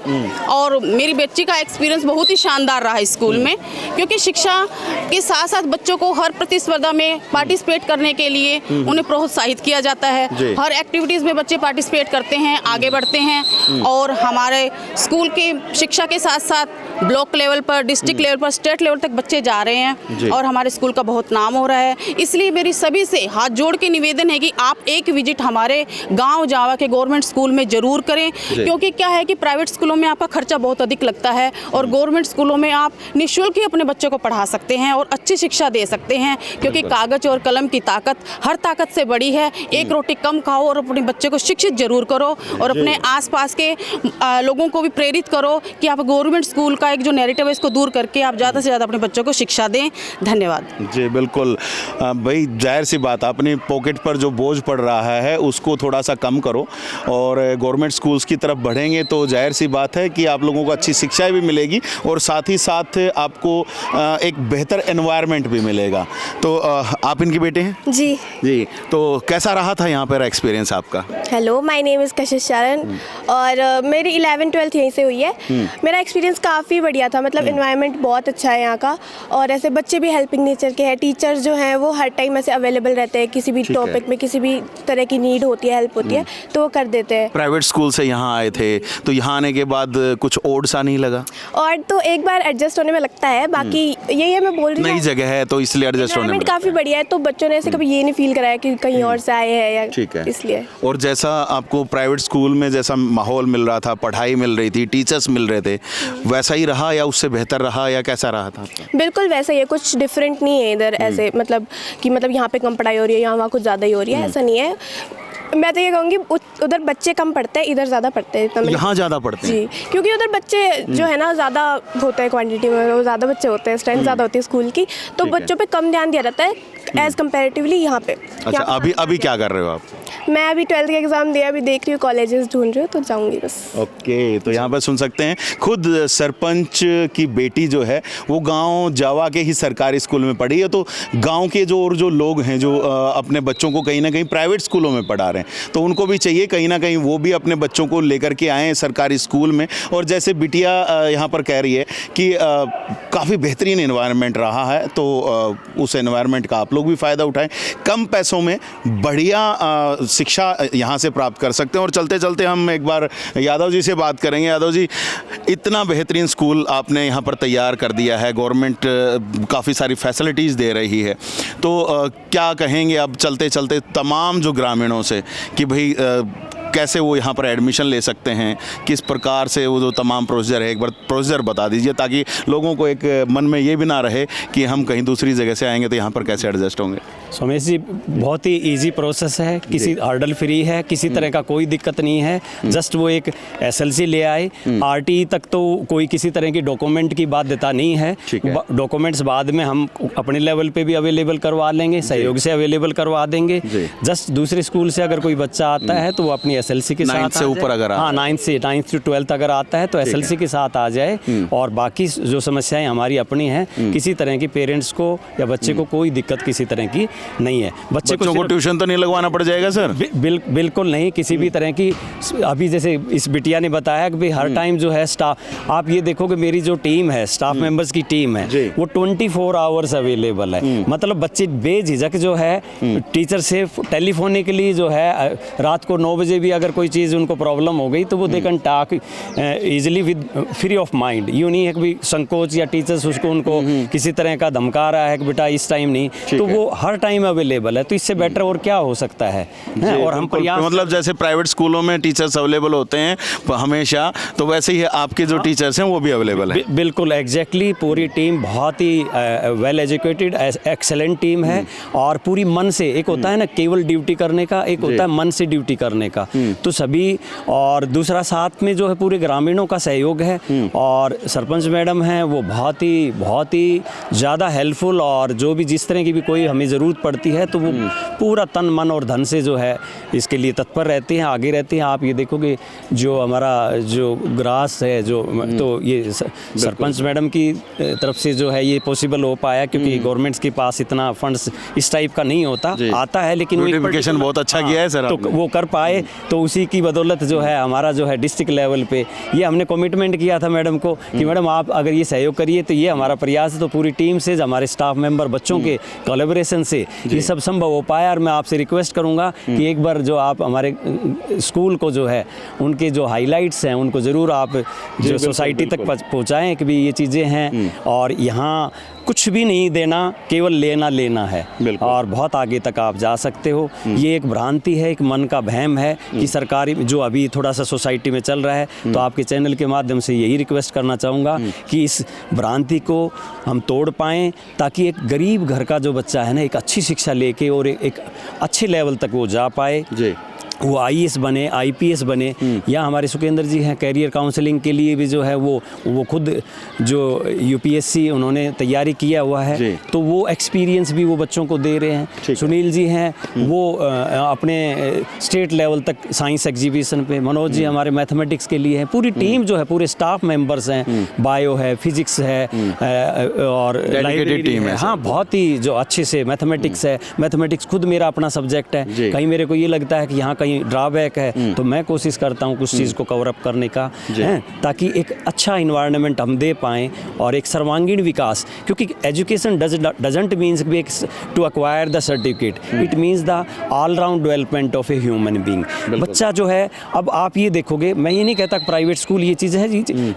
और मेरी बच्ची का एक्सपीरियंस बहुत ही शानदार रहा स्कूल में, क्योंकि शिक्षा के साथ साथ बच्चों को हर प्रतिस्पर्धा में पार्टिसिपेट करने के लिए उन्हें प्रोत्साहित किया जाता है। हर एक्टिविटीज़ में बच्चे पार्टिसिपेट करते हैं, आगे बढ़ते हैं। और हमारे स्कूल के शिक्षा के साथ साथ ब्लॉक लेवल पर, डिस्ट्रिक्ट लेवल पर, स्टेट लेवल तक बच्चे जा रहे हैं और हमारे स्कूल का बहुत नाम हो रहा है। इसलिए मेरी सभी से हाथ जोड़ के निवेदन है कि आप एक विजिट हमारे गांव जावा के गवर्नमेंट स्कूल में ज़रूर करें, क्योंकि क्या है कि प्राइवेट स्कूलों में आपका खर्चा बहुत अधिक लगता है और गवर्नमेंट स्कूलों में आप निःशुल्क ही अपने बच्चों को पढ़ा सकते हैं और अच्छी शिक्षा दे सकते हैं। क्योंकि कागज़ और कलम की ताकत हर ताकत से बड़ी है। एक रोटी कम खाओ और अपने बच्चे को शिक्षित जरूर करो और अपने आसपास के लोगों को भी प्रेरित करो कि आप गवर्नमेंट स्कूल का एक जो नैरेटिव है इसको दूर करके आप ज़्यादा से ज़्यादा अपने बच्चों को शिक्षा दें। धन्यवाद जी। बिल्कुल भाई, जाहिर सी बात, अपनी पॉकेट पर जो बोझ पड़ रहा है उसको थोड़ा सा कम करो और गवर्नमेंट स्कूल्स की तरफ बढ़ेंगे तो जाहिर सी बात है कि आप लोगों को अच्छी शिक्षा भी मिलेगी और साथ ही साथ आपको एक बेहतर एनवायरनमेंट भी मिलेगा। तो आप इनके बेटे हैं? जी जी। तो कैसा रहा था यहाँ पर एक्सपीरियंस आपका? हेलो, माय नेम इज़ कशिश चरण और मेरी 11th-12th यहीं से हुई है। मेरा एक्सपीरियंस काफ़ी बढ़िया था, मतलब एनवायरनमेंट बहुत अच्छा है यहाँ का और ऐसे बच्चे भी हेल्पिंग नेचर के हैं। टीचर्स जो हैं वो हर टाइम ऐसे अवेलेबल रहते हैं, किसी भी टॉपिक में किसी भी तरह की नीड होती है, हेल्प होती है तो वो कर देते हैं। प्राइवेट स्कूल से यहाँ आए थे तो यहाँ आने के बाद कुछ ओड सा नहीं लगा? और तो एक बार एडजस्ट होने में लगता है, बाकी यही है, मैं बोल रही हूँ नई जगह है तो इसलिए एडजस्ट होने में काफ़ी बढ़िया है। तो बच्चों ने ऐसे कभी ये नहीं फील कराया कि कहीं और से आए हैं या ठीक है इसलिए। और जैसा आपको प्राइवेट स्कूल में जैसा माहौल मिल रहा था, पढ़ाई मिल रही थी, टीचर्स मिल रहे थे, वैसा ही रहा या उससे बेहतर रहा या कैसा रहा था आपका? बिल्कुल वैसा ही है, कुछ डिफरेंट नहीं है इधर ऐसे, मतलब कि मतलब यहाँ पे कम पढ़ाई हो रही है, यहाँ वहाँ कुछ ज़्यादा ही हो रही है, ऐसा नहीं है। मैं तो ये कहूँगी उधर बच्चे कम पढ़ते हैं, इधर ज़्यादा पढ़ते हैं। यहाँ ज़्यादा पढ़ते हैं जी, क्योंकि उधर बच्चे जो है ना ज़्यादा होते हैं क्वांटिटी में, वो ज़्यादा बच्चे होते हैं, स्ट्रेंथ ज़्यादा होती है स्कूल की, तो बच्चों पे कम ध्यान दिया जाता है एज़ कम्पेरेटिवली यहाँ पे। अच्छा, अभी क्या कर रहे हो आप? मैं अभी 12th का एग्ज़ाम दिया, अभी देख रही हूँ, कॉलेजेस ढूंढ रही हूँ, तो जाऊँगी बस। ओके, तो यहाँ पर सुन सकते हैं खुद सरपंच की बेटी जो है वो गांव जावा के ही सरकारी स्कूल में पढ़ी है। तो गांव के जो और जो लोग हैं जो अपने बच्चों को कहीं ना कहीं प्राइवेट स्कूलों में पढ़ा रहे हैं, तो उनको भी चाहिए कहीं ना कहीं वो भी अपने बच्चों को लेकर के आएँ सरकारी स्कूल में। और जैसे बिटिया यहाँ पर कह रही है कि काफ़ी बेहतरीन एनवायरनमेंट रहा है, तो उस एनवायरनमेंट का आप लोग भी फ़ायदा उठाएं, कम पैसों में बढ़िया शिक्षा यहाँ से प्राप्त कर सकते हैं। और चलते चलते हम एक बार यादव जी से बात करेंगे। यादव जी, इतना बेहतरीन स्कूल आपने यहाँ पर तैयार कर दिया है, गवर्नमेंट काफ़ी सारी फैसिलिटीज़ दे रही है, तो क्या कहेंगे अब चलते चलते तमाम जो ग्रामीणों से कि भाई कैसे वो यहाँ पर एडमिशन ले सकते हैं, किस प्रकार से वो जो तमाम प्रोसीजर है, एक बार प्रोसीजर बता दीजिए ताकि लोगों को एक मन में ये भी ना रहे कि हम कहीं दूसरी जगह से आएंगे तो यहाँ पर कैसे एडजस्ट होंगे। सोमेश जी, बहुत ही इजी प्रोसेस है, किसी हर्डल फ्री है, किसी तरह का कोई दिक्कत नहीं है। जस्ट वो एक SLC ले आए, RTE तक तो कोई किसी तरह की डॉक्यूमेंट की बाध्यता नहीं है। डॉक्यूमेंट्स बाद में हम अपने लेवल पे भी अवेलेबल करवा लेंगे, सहयोग से अवेलेबल करवा देंगे। जस्ट दूसरे स्कूल से अगर कोई बच्चा आता है तो वो अपनी SLC के साथ से ऊपर अगर 9th से 12th अगर आता है तो SLC के साथ आ जाए। और बाकी जो समस्याएं हमारी अपनी हैं, किसी तरह की पेरेंट्स को या बच्चे को कोई दिक्कत किसी तरह की नहीं है। बच्चों को ट्यूशन तो नहीं लगवाना पड़ जाएगा सर? बिल्कुल नहीं, किसी भी तरह की। अभी जैसे इस बिटिया ने बताया कि भाई हर टाइम जो है स्टाफ, आप ये देखो कि मेरी जो टीम है, स्टाफ मेंबर्स की टीम है, वो 24 आवर्स अवेलेबल है। मतलब बच्चे बेझिझक जो है टीचर से टेलीफोनिकली जो है, रात को 9 बजे भी अगर कोई चीज़ उनको प्रॉब्लम हो गई तो वो they can talk easily with free of mind. यूँ नहीं है कि संकोच या टीचर्स उसको उनको किसी तरह का धमका रहा है कि बेटा इस टाइम नहीं, तो वो हर टाइम अवेलेबल है। तो इससे बेटर और क्या हो सकता है? और हम प्रयास, मतलब जैसे प्राइवेट स्कूलों में टीचर्स अवेलेबल होते हैं हमेशा, तो वैसे ही आपके जो टीचर्स हैं वो भी अवेलेबल है? बिल्कुल एग्जैक्टली। पूरी टीम बहुत ही वेल एजुकेटेड एक्सेलेंट टीम है, और पूरी मन से, एक होता है ना केवल ड्यूटी करने का, एक होता है मन से ड्यूटी करने का, तो सभी। और दूसरा साथ में जो है पूरे ग्रामीणों का सहयोग है, और सरपंच मैडम हैं वो बहुत ही ज़्यादा हेल्पफुल, और जो भी जिस तरह की भी कोई हमें ज़रूरत पड़ती है तो वो पूरा तन मन और धन से जो है इसके लिए तत्पर रहते हैं, आगे रहते हैं। आप ये देखोगे जो हमारा जो ग्रास है जो, तो ये सरपंच मैडम की तरफ से जो है ये पॉसिबल हो पाया, क्योंकि गवर्नमेंट्स के पास इतना फंड्स इस टाइप का नहीं होता, आता है लेकिन नोटिफिकेशन बहुत अच्छा किया है सर, तो वो कर पाए। तो उसी की बदौलत जो है हमारा जो है डिस्ट्रिक्ट लेवल पे ये हमने कमिटमेंट किया था मैडम को कि मैडम आप अगर ये सहयोग करिए तो ये हमारा प्रयास है। तो पूरी टीम से, हमारे स्टाफ मेंबर, बच्चों के कोलैबोरेशन से ये सब संभव हो पाया। और मैं आपसे रिक्वेस्ट करूंगा कि एक बार जो आप हमारे स्कूल को जो है उनके जो हाईलाइट्स हैं उनको ज़रूर आप जो सोसाइटी तक पहुँचाएँ कि भी ये चीज़ें हैं, और यहाँ कुछ भी नहीं देना, केवल लेना है, और बहुत आगे तक आप जा सकते हो। ये एक भ्रांति है, एक मन का वहम है कि सरकारी जो अभी थोड़ा सा सोसाइटी में चल रहा है। तो आपके चैनल के माध्यम से यही रिक्वेस्ट करना चाहूँगा कि इस भ्रांति को हम तोड़ पाएँ, ताकि एक गरीब घर का जो बच्चा है ना, एक अच्छी शिक्षा लेके और एक अच्छे लेवल तक वो जा पाए, वो आईएएस बने, आईपीएस बने। या हमारे सुखेंद्र जी हैं, कैरियर काउंसलिंग के लिए भी जो है वो खुद जो यूपीएससी उन्होंने तैयारी किया हुआ है, तो वो एक्सपीरियंस भी वो बच्चों को दे रहे हैं। सुनील जी हैं, वो अपने स्टेट लेवल तक साइंस एग्जीबिशन पे, मनोज जी हमारे मैथमेटिक्स के लिए हैं। पूरी टीम जो है, पूरे स्टाफ मेंबर्स हैं, बायो है, फिजिक्स है, और लाइब्रेरी टीम है। हाँ, बहुत ही जो अच्छे से मैथमेटिक्स है, मैथमेटिक्स खुद मेरा अपना सब्जेक्ट है। कहीं मेरे को ये लगता है कि यहाँ ड्रॉबैक है, तो मैं कोशिश करता हूँ कुछ चीज़ को कवर अप करने का, ताकि एक अच्छा इन्वायरमेंट हम दे पाएँ और एक सर्वांगीण विकास। क्योंकि education doesn't means to acquire the certificate, it means the all round development of a human being. बच्चा जो है, अब आप ये देखोगे, मैं ये नहीं कहता प्राइवेट स्कूल ये चीज़ है,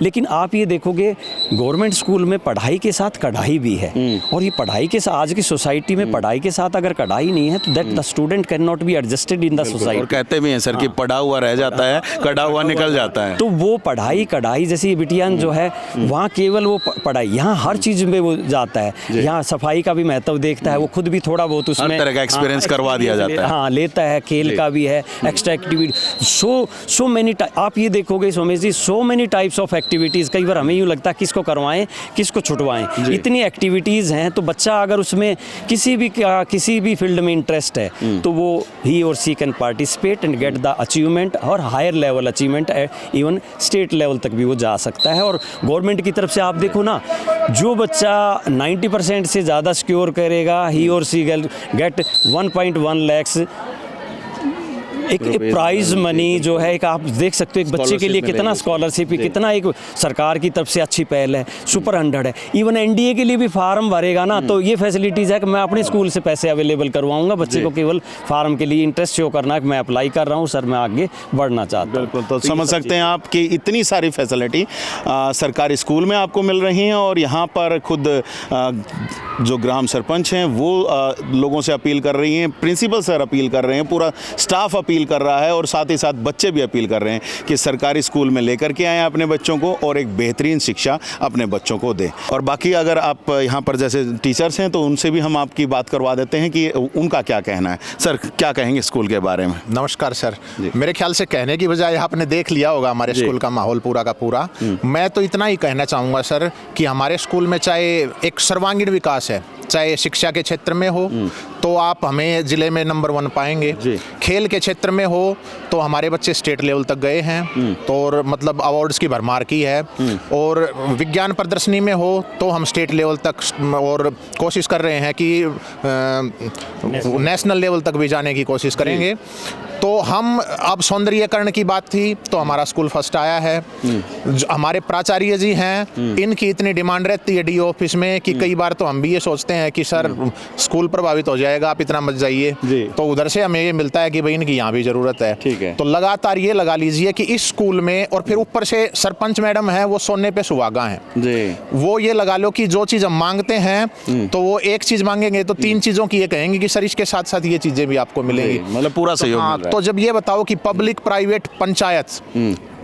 लेकिन आप ये देखोगे गवर्नमेंट स्कूल में पढ़ाई के साथ कढ़ाई भी है, और ये पढ़ाई के साथ, आज की सोसाइटी में पढ़ाई के साथ अगर कढ़ाई नहीं है तो that the student can not be adjusted in the society. कहते भी हैं सर कि पढ़ा हुआ रह जाता है, कढ़ा हुआ निकल जाता है। तो वो पढ़ाई कढ़ाई जैसी बिटियान जो है, वहाँ केवल वो पढ़ाई, यहाँ हर चीज़ में वो जाता है। यहाँ सफाई का भी महत्व देखता है, वो खुद भी थोड़ा बहुत उसमें हर तरह का एक्सपीरियंस करवा दिया जाता है। हाँ, लेता है, खेल का भी है, एक्स्ट्रा एक्टिविटी, सो मेनी। आप ये देखोगे Somesh ji, so many types of activities. कई बार हमें यूँ लगता है किसको करवाएं, किसको छुटवाएं, इतनी एक्टिविटीज़ हैं। तो बच्चा अगर उसमें किसी भी फील्ड में इंटरेस्ट है, तो वो he or she can participate and get the achievement, और higher level achievement, even state level तक भी वो जा सकता है। और गवर्नमेंट की तरफ से आप देखो ना, जो बच्चा 90% से ज़्यादा सिक्योर करेगा, ही और सी गेट 1.1 lakhs एक प्राइज मनी जो है। एक आप देख सकते हो एक बच्चे के लिए कितना स्कॉलरशिप, कितना एक सरकार की तरफ से अच्छी पहल है। सुपर 100 है। इवन एनडीए के लिए भी फार्म भरेगा ना, तो ये फैसिलिटीज़ है कि मैं अपने स्कूल से पैसे अवेलेबल करवाऊंगा। बच्चे को केवल फार्म के लिए इंटरेस्ट शो करना है कि मैं अप्लाई कर रहा हूँ सर, मैं आगे बढ़ना चाहता हूँ। बिल्कुल, तो समझ सकते हैं आप कि इतनी सारी फैसिलिटी सरकारी स्कूल में आपको मिल रही हैं, और यहाँ पर खुद जो ग्राम सरपंच हैं वो लोगों से अपील कर रही हैं, प्रिंसिपल सर अपील कर रहे हैं, पूरा स्टाफ अपील कर रहा है, और साथ ही साथ बच्चे भी अपील कर रहे हैं कि सरकारी स्कूल में लेकर के आएँ अपने बच्चों को, और एक बेहतरीन शिक्षा अपने बच्चों को दें। और बाकी अगर आप यहाँ पर जैसे टीचर्स हैं तो उनसे भी हम आपकी बात करवा देते हैं कि उनका क्या कहना है। सर, क्या कहेंगे स्कूल के बारे में? नमस्कार सर, मेरे ख्याल से कहने की बजाय आपने देख लिया होगा हमारे स्कूल का माहौल पूरा का पूरा। मैं तो इतना ही कहना चाहूँगा सर कि हमारे स्कूल में चाहे एक सर्वांगीण विकास है, चाहे शिक्षा के क्षेत्र में हो, तो आप हमें ज़िले में नंबर 1 पाएंगे। खेल के क्षेत्र में हो तो हमारे बच्चे स्टेट लेवल तक गए हैं, तो और मतलब अवार्ड्स की भरमार की है। और विज्ञान प्रदर्शनी में हो तो हम स्टेट लेवल तक और कोशिश कर रहे हैं कि नेशनल लेवल तक भी जाने की कोशिश करेंगे। तो हम अब सौंदर्यीकरण की बात थी तो हमारा स्कूल फर्स्ट आया है। हमारे प्राचार्य जी हैं, इनकी इतनी डिमांड रहती है डीओ ऑफिस में कि कई बार तो हम भी ये सोचते हैं कि सर स्कूल प्रभावित हो जाएगा, आप इतना मत जाइए। तो उधर से हमें ये मिलता है कि भाई इनकी यहाँ भी ज़रूरत है। ठीक है, तो लगातार ये लगा लीजिए कि इस स्कूल में, और फिर ऊपर से सरपंच मैडम है वो सोने पे सुहागा हैं। वो ये लगा लो कि जो चीज़ हम मांगते हैं तो वो एक चीज़ मांगेंगे तो 3 चीज़ों की ये कहेंगे कि सर इसके साथ साथ ये चीज़ें भी आपको मिलेंगी। मतलब पूरा सहयोग मिल रहा है। तो जब ये बताओ कि public private panchayat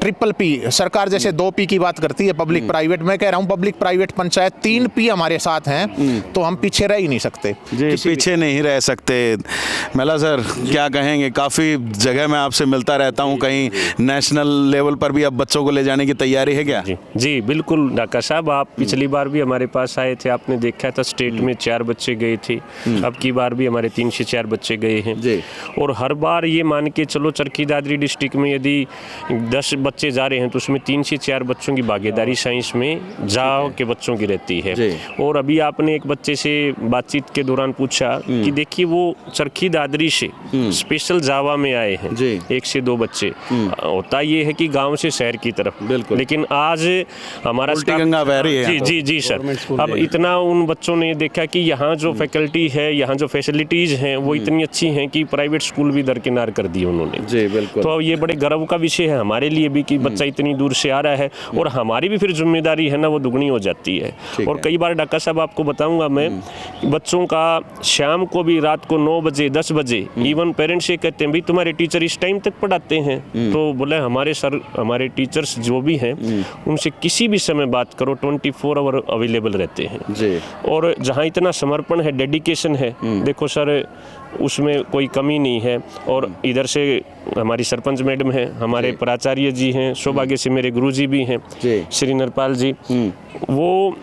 triple P, सरकार जैसे 2 P की बात करती है, पब्लिक प्राइवेट, मैं कह रहा हूँ पब्लिक प्राइवेट पंचायत 3 P हमारे साथ हैं, तो हम पीछे रह ही नहीं सकते। पीछे नहीं रह सकते। मेला सर क्या कहेंगे, काफ़ी जगह मैं आपसे मिलता रहता हूँ, कहीं नेशनल लेवल पर भी अब बच्चों को ले जाने की तैयारी है क्या? जी बिल्कुल डाका साहब, आप पिछली बार भी हमारे पास आए थे, आपने देखा था स्टेट में 4 बच्चे गए थे। अब की बार भी हमारे 3 से 4 बच्चे गए हैं। और हर बार ये मान के चलो चरखी दादरी डिस्ट्रिक्ट में यदि 10 बच्चे जा रहे हैं तो उसमें 3 से 4 बच्चों की भागीदारी साइंस में जाओ के बच्चों की रहती है। और अभी आपने एक बच्चे से बातचीत के दौरान पूछा कि देखिए वो चरखी दादरी से स्पेशल जावा में आए हैं, 1 से 2 बच्चे। होता ये है कि गांव से शहर की तरफ, लेकिन आज हमारा गंगा बह रही है। जी सर, अब इतना उन बच्चों ने देखा कि यहाँ जो फैकल्टी है, यहाँ जो फैसिलिटीज हैं वो इतनी अच्छी हैं कि प्राइवेट स्कूल भी दरकिनार कर दिए उन्होंने। तो ये बड़े गर्व का विषय है हमारे लिए भी कि बच्चा इतनी दूर से आ रहा है, और हमारी भी फिर जिम्मेदारी है ना वो दुगनी हो जाती है। और कई बार डाका साहब आपको बताऊंगा मैं, बच्चों का शाम को भी, रात को 9 बजे 10 बजे इवन पेरेंट्स ये कहते हैं भाई तुम्हारे टीचर इस टाइम तक पढ़ाते हैं? तो बोले हमारे सर, हमारे टीचर्स जो भी हैं उनसे किसी भी समय बात करो, 24 आवर अवेलेबल रहते हैं। और जहाँ इतना समर्पण है, डेडिकेशन है, देखो सर उसमें कोई कमी नहीं है। और इधर से हमारी सरपंच मैडम है, हमारे प्राचार्य जी हैं, सौभाग्य से मेरे गुरुजी भी हैं श्री नरपाल जी। वो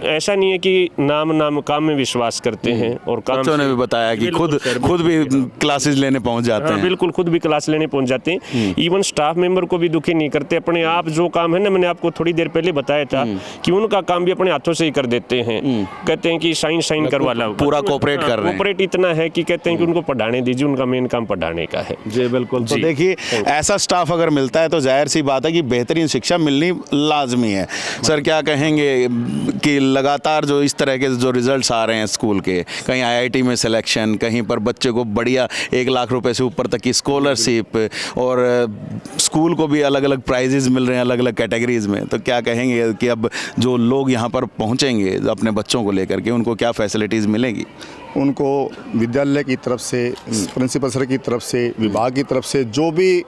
ऐसा नहीं है कि नाम काम में विश्वास करते हैं, और काम बच्चों ने भी बताया कि खुद भी क्लासेस लेने पहुंच जाते हैं। बिल्कुल, खुद भी क्लास लेने पहुंच जाते हैं। इवन स्टाफ मेंबर को भी दुखी नहीं करते, अपने आप जो काम है ना, मैंने आपको थोड़ी देर पहले बताया था कि उनका काम भी अपने हाथों से ही कर देते हैं। कहते हैं कि साइन करवा लो, पूरा कोऑपरेट कर रहे हैं। कोऑपरेट इतना है कि कहते हैं कि उनको पढ़ाने दीजिए, उनका मेन काम पढ़ाने का है। जी बिल्कुल। तो देखिए ऐसा स्टाफ अगर मिलता है तो जाहिर सी बात है कि बेहतरीन शिक्षा मिलनी लाजमी है। सर क्या कहेंगे कि लगातार जो इस तरह के जो रिजल्ट्स आ रहे हैं स्कूल के, कहीं आईआईटी में सिलेक्शन, कहीं पर बच्चे को बढ़िया 1 लाख रुपए से ऊपर तक की स्कॉलरशिप, और स्कूल को भी अलग अलग प्राइजेस मिल रहे हैं अलग अलग कैटेगरीज में, तो क्या कहेंगे कि अब जो लोग यहाँ पर पहुँचेंगे अपने बच्चों को लेकर के, उनको क्या फैसिलिटीज़ मिलेगी? उनको विद्यालय की तरफ से, प्रिंसिपल सर की तरफ से, विभाग की तरफ से जो भी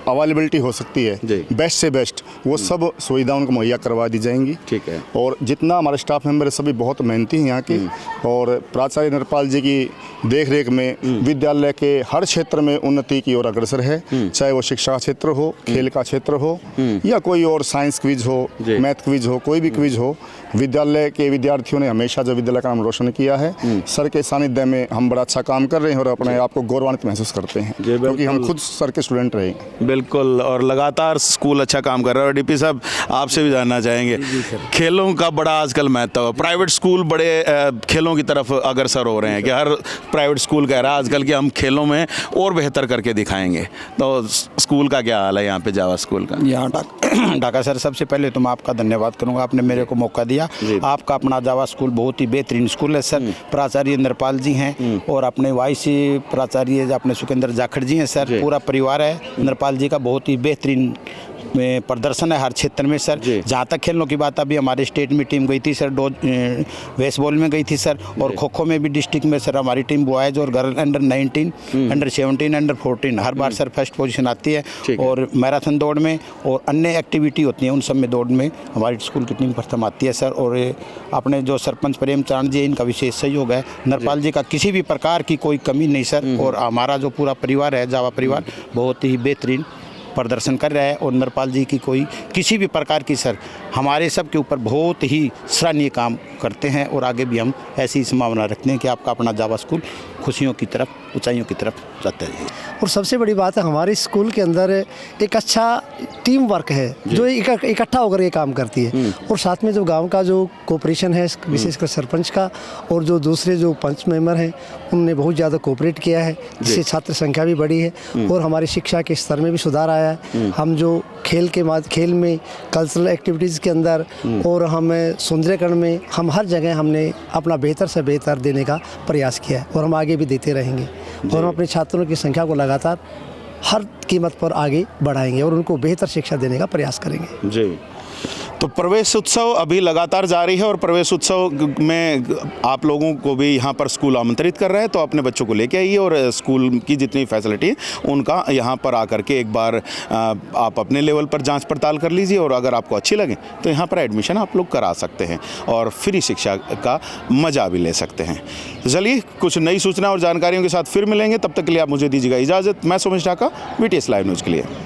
अवेलेबिलिटी हो सकती है, बेस्ट से बेस्ट, वो सब सुविधा उनको मुहैया करवा दी जाएंगी। ठीक है। और जितना हमारे स्टाफ मेंबर है सभी बहुत मेहनती हैं यहाँ की, और प्राचार्य नरपाल जी की देखरेख में विद्यालय के हर क्षेत्र में उन्नति की ओर अग्रसर है, चाहे वो शिक्षा का क्षेत्र हो, खेल का क्षेत्र हो, या कोई और साइंस क्विज हो, मैथ क्विज हो, कोई भी क्विज हो। विद्यालय के विद्यार्थियों ने हमेशा जो विद्यालय का नाम रोशन किया है, सर के सानिध्य में हम बड़ा अच्छा काम कर रहे हैं और अपने आप को गौरवान्वित महसूस करते हैं, क्योंकि हम खुद सर के स्टूडेंट रहे। बिल्कुल, और लगातार स्कूल अच्छा काम कर रहा है। और डीपी साहब आपसे भी जानना चाहेंगे, खेलों का बड़ा आजकल महत्व है, प्राइवेट स्कूल बड़े खेलों की तरफ अग्रसर हो रहे हैं कि हर प्राइवेट स्कूल कह रहा है आजकल कि हम खेलों में और बेहतर करके दिखाएंगे, तो स्कूल का क्या हाल है यहाँ पे, जावा स्कूल का? यहाँ ढाका सर, सबसे पहले तो मैं आपका धन्यवाद करूँगा, आपने मेरे को मौका दिया। आपका अपना जावा स्कूल बहुत ही बेहतरीन स्कूल है सर। प्राचार्य नरपाल जी हैं और अपने वाइस प्राचार्य अपने सुकेंद्र जाखड़ जी हैं सर। पूरा परिवार है नरपाल जी का, बहुत ही बेहतरीन में प्रदर्शन है हर क्षेत्र में सर। जहाँ तक खेलों की बात, अभी हमारे स्टेट में टीम गई थी सर, वेस्ट बॉल में गई थी सर, और खो खो में भी डिस्ट्रिक्ट में सर हमारी टीम बॉयज और गर्ल अंडर 19, अंडर 17, अंडर 14 हर बार सर फर्स्ट पोजीशन आती है। और मैराथन दौड़ में और अन्य एक्टिविटी होती है उन सब में दौड़ में हमारी स्कूल की टीम प्रथम आती है सर। और अपने जो सरपंच प्रेम चारण जी, इनका विशेष सहयोग है। नरपाल जी का किसी भी प्रकार की कोई कमी नहीं सर। और हमारा जो पूरा परिवार है, जावा परिवार, बहुत ही बेहतरीन प्रदर्शन कर रहा है। और नरपाल जी की कोई किसी भी प्रकार की सर हमारे सब के ऊपर बहुत ही सराहनीय काम करते हैं और आगे भी हम ऐसी संभावना रखते हैं कि आपका अपना जावा स्कूल खुशियों की तरफ, ऊंचाइयों की तरफ जाता है। और सबसे बड़ी बात है हमारे स्कूल के अंदर एक अच्छा टीम वर्क है जो इकट्ठा होकर ये काम करती है। और साथ में जो गांव का जो कोऑपरेशन है, विशेषकर सरपंच का और जो दूसरे जो पंच मेंबर हैं, उन्होंने बहुत ज़्यादा कोऑपरेट किया है, जिससे छात्र संख्या भी बढ़ी है और हमारी शिक्षा के स्तर में भी सुधार आया है। हम जो खेल में, कल्चरल एक्टिविटीज़ के अंदर और हमें सौंदर्यकरण में, हम हर जगह हमने अपना बेहतर से बेहतर देने का प्रयास किया है और हम आगे भी देते रहेंगे। और हम अपने छात्रों की संख्या को लगातार हर कीमत पर आगे बढ़ाएंगे और उनको बेहतर शिक्षा देने का प्रयास करेंगे। जी, तो प्रवेश उत्सव अभी लगातार जारी है और प्रवेश उत्सव में आप लोगों को भी यहाँ पर स्कूल आमंत्रित कर रहे हैं, तो अपने बच्चों को लेके आइए और स्कूल की जितनी फैसिलिटी उनका यहाँ पर आकर के एक बार आप अपने लेवल पर जांच पड़ताल कर लीजिए और अगर आपको अच्छी लगे तो यहाँ पर एडमिशन आप लोग करा सकते हैं और फ्री शिक्षा का मज़ा भी ले सकते हैं। चलिए, कुछ नई सूचना और जानकारियों के साथ फिर मिलेंगे, तब तक के लिए आप मुझे दीजिएगा इजाज़त। मैं Sumesh Dhaka, VTS live news के लिए।